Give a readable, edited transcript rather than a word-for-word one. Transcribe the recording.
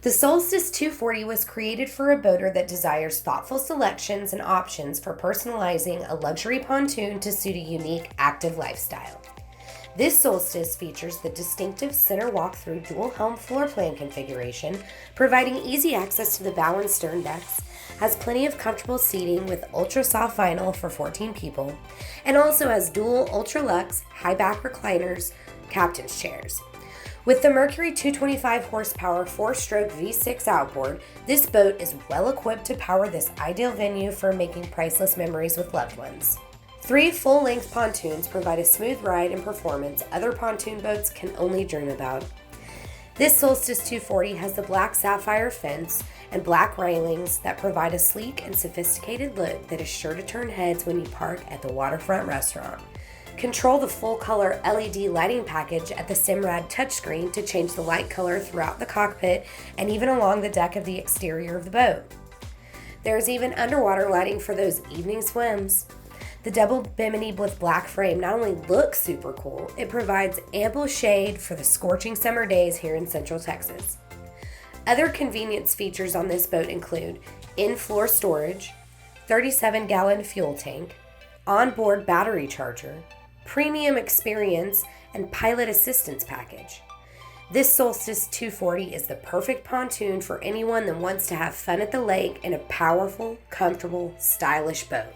The Solstice 240 was created for a boater that desires thoughtful selections and options for personalizing a luxury pontoon to suit a unique, active lifestyle. This Solstice features the distinctive center walk-through dual helm floor plan configuration, providing easy access to the bow and stern decks, has plenty of comfortable seating with ultra-soft vinyl for 14 people, and also has dual ultra-luxe high-back recliners, captain's chairs. With the Mercury 225 horsepower 4-stroke V6 outboard, this boat is well equipped to power this ideal venue for making priceless memories with loved ones. 3 full-length pontoons provide a smooth ride and performance other pontoon boats can only dream about. This Solstice 240 has the black sapphire fence and black railings that provide a sleek and sophisticated look that is sure to turn heads when you park at the waterfront restaurant. Control the full-color LED lighting package at the Simrad touchscreen to change the light color throughout the cockpit and even along the deck of the exterior of the boat. There is even underwater lighting for those evening swims. The double bimini with black frame not only looks super cool, it provides ample shade for the scorching summer days here in Central Texas. Other convenience features on this boat include in-floor storage, 37-gallon fuel tank, onboard battery charger, premium experience, and pilot assistance package. This Solstice 240 is the perfect pontoon for anyone that wants to have fun at the lake in a powerful, comfortable, stylish boat.